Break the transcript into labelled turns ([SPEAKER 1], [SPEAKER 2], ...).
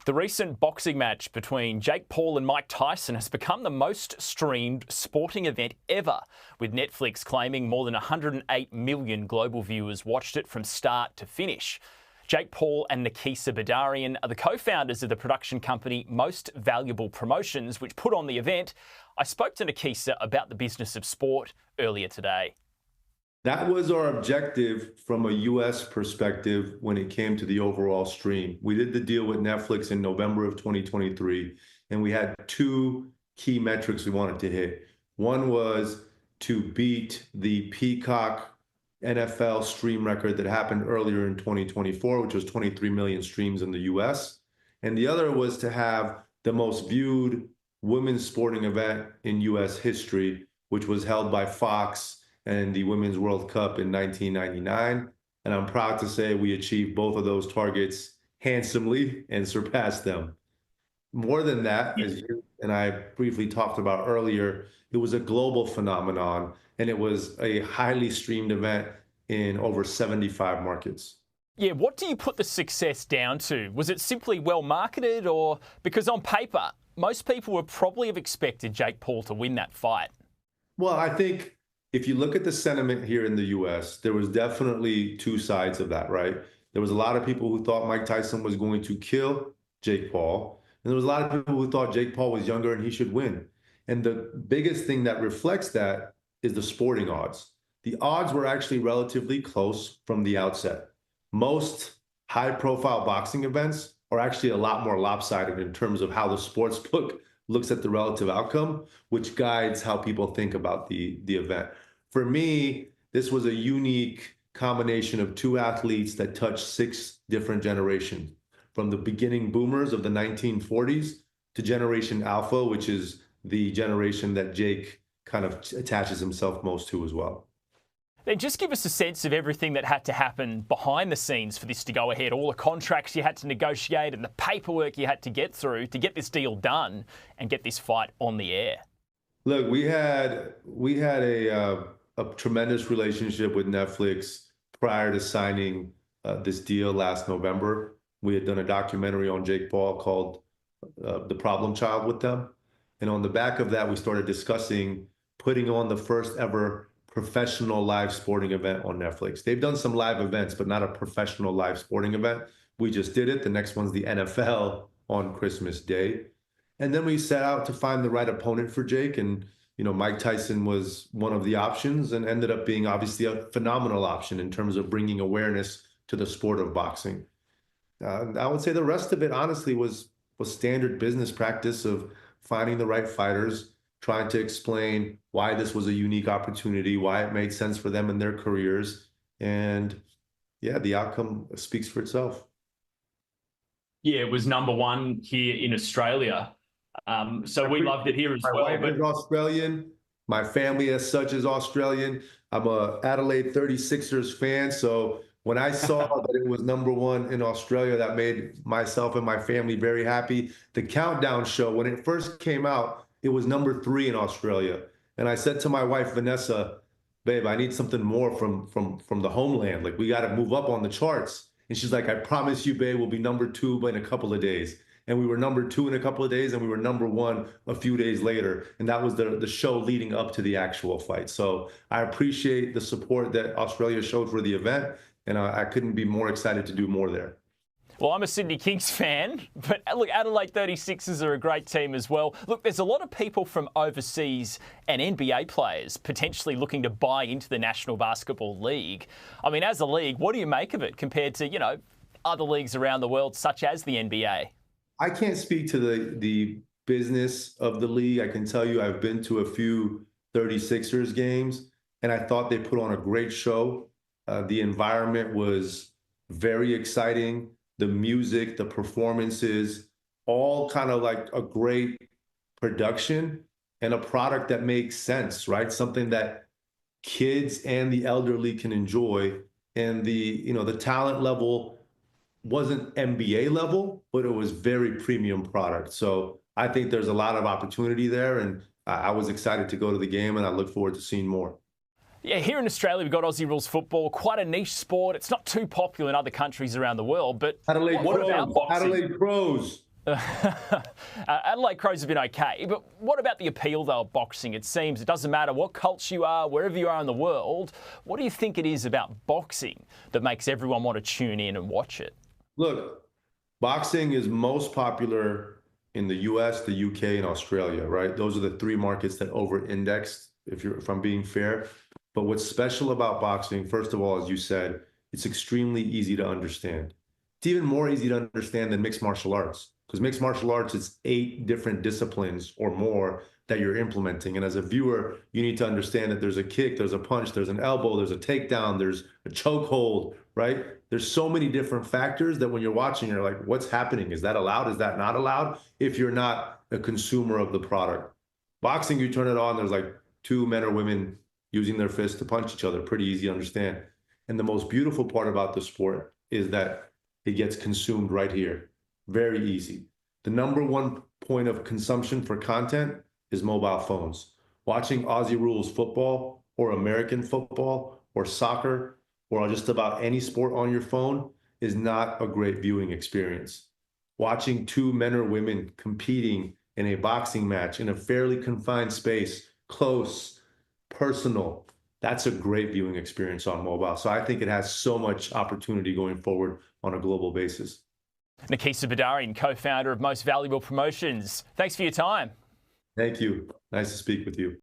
[SPEAKER 1] The recent boxing match between Jake Paul and Mike Tyson has become the most streamed sporting event ever, with Netflix claiming more than 108 million global viewers watched it from start to finish. Jake Paul and Nakisa Bidarian are the co-founders of the production company Most Valuable Promotions, which put on the event. I spoke to Nakisa about the business of sport earlier today.
[SPEAKER 2] That was our objective from a U.S. perspective when it came to the overall stream. We did the deal with Netflix in November of 2023, and we had two key metrics we wanted to hit. One was to beat the Peacock NFL stream record that happened earlier in 2024, which was 23 million streams in the U.S. And the other was to have the most viewed women's sporting event in U.S. history, which was held by Fox and the Women's World Cup in 1999. And I'm proud to say we achieved both of those targets handsomely and surpassed them. More than that, as you and I briefly talked about earlier, it was a global phenomenon, and it was a highly streamed event in over 75 markets.
[SPEAKER 1] Yeah, what do you put the success down to? Was it simply well marketed, or because on paper, most people would probably have expected Jake Paul to win that fight?
[SPEAKER 2] Well, I think if you look at the sentiment here in the U.S., there was definitely two sides of that, right? There was a lot of people who thought Mike Tyson was going to kill Jake Paul. And there was a lot of people who thought Jake Paul was younger and he should win. And the biggest thing that reflects that is the sporting odds. The odds were actually relatively close from the outset. Most high-profile boxing events are actually a lot more lopsided in terms of how the sportsbook looks at the relative outcome, which guides how people think about the event. For me, this was a unique combination of two athletes that touched six different generations, from the beginning boomers of the 1940s to Generation Alpha, which is the generation that Jake kind of attaches himself most to as well.
[SPEAKER 1] Then just give us a sense of everything that had to happen behind the scenes for this to go ahead, all the contracts you had to negotiate and the paperwork you had to get through to get this deal done and get this fight on the air.
[SPEAKER 2] Look, we had a tremendous relationship with Netflix prior to signing this deal last November. We had done a documentary on Jake Paul called The Problem Child with them. And on the back of that, we started discussing putting on the first ever professional live sporting event on Netflix. They've done some live events, but not a professional live sporting event. We just did it. The next one's the NFL on Christmas Day. And then we set out to find the right opponent for Jake. And, you know, Mike Tyson was one of the options and ended up being obviously a phenomenal option in terms of bringing awareness to the sport of boxing. I would say the rest of it, honestly, was standard business practice of finding the right fighters, trying to explain why this was a unique opportunity, why it made sense for them in their careers. And yeah, the outcome speaks for itself.
[SPEAKER 3] Yeah, it was number one here in Australia. So we loved it here as well.
[SPEAKER 2] My wife is Australian. My family as such is Australian. I'm a Adelaide 36ers fan. So when I saw that it was number one in Australia, that made myself and my family very happy. The countdown show, when it first came out, it was number 3 in Australia. And I said to my wife, Vanessa, babe, I need something more from the homeland. Like, we got to move up on the charts. And she's like, I promise you, babe, we'll be number 2 in a couple of days. And we were number 2 in a couple of days, and we were number 1 a few days later. And that was the show leading up to the actual fight. So I appreciate the support that Australia showed for the event. And I couldn't be more excited to do more there.
[SPEAKER 1] Well, I'm a Sydney Kings fan, but look, Adelaide 36ers are a great team as well. Look, there's a lot of people from overseas and NBA players potentially looking to buy into the National Basketball League. I mean, as a league, what do you make of it compared to, you know, other leagues around the world, such as the NBA?
[SPEAKER 2] I can't speak to the business of the league. I can tell you I've been to a few 36ers games, and I thought they put on a great show. The environment was very exciting. The music, the performances, all kind of like a great production and a product that makes sense, right? Something that kids and the elderly can enjoy. And the talent level wasn't NBA level, but it was very premium product. So I think there's a lot of opportunity there. And I was excited to go to the game, and I look forward to seeing more.
[SPEAKER 1] Yeah, here in Australia, we've got Aussie rules football, quite a niche sport. It's not too popular in other countries around the world, but
[SPEAKER 2] Adelaide Pros.
[SPEAKER 1] Adelaide Crows have been okay, but what about the appeal, though, of boxing? It seems it doesn't matter what culture you are, wherever you are in the world. What do you think it is about boxing that makes everyone want to tune in and watch it?
[SPEAKER 2] Look, boxing is most popular in the US, the UK, and Australia, right? Those are the three markets that over-index, if I'm being fair. But what's special about boxing, first of all, as you said, it's extremely easy to understand. It's even more easy to understand than mixed martial arts, because mixed martial arts is 8 different disciplines or more that you're implementing. And as a viewer, you need to understand that there's a kick, there's a punch, there's an elbow, there's a takedown, there's a chokehold, right? There's so many different factors that when you're watching, you're like, what's happening? Is that allowed? Is that not allowed? If you're not a consumer of the product. Boxing, you turn it on, there's like 2 men or women using their fists to punch each other. Pretty easy to understand. And the most beautiful part about the sport is that it gets consumed right here. Very easy. The number one point of consumption for content is mobile phones. Watching Aussie Rules football or American football or soccer or just about any sport on your phone is not a great viewing experience. Watching 2 men or women competing in a boxing match in a fairly confined space, close, personal, that's a great viewing experience on mobile. So I think it has so much opportunity going forward on a global basis.
[SPEAKER 1] Nakisa Bidarian, co-founder of Most Valuable Promotions. Thanks for your time.
[SPEAKER 2] Thank you. Nice to speak with you.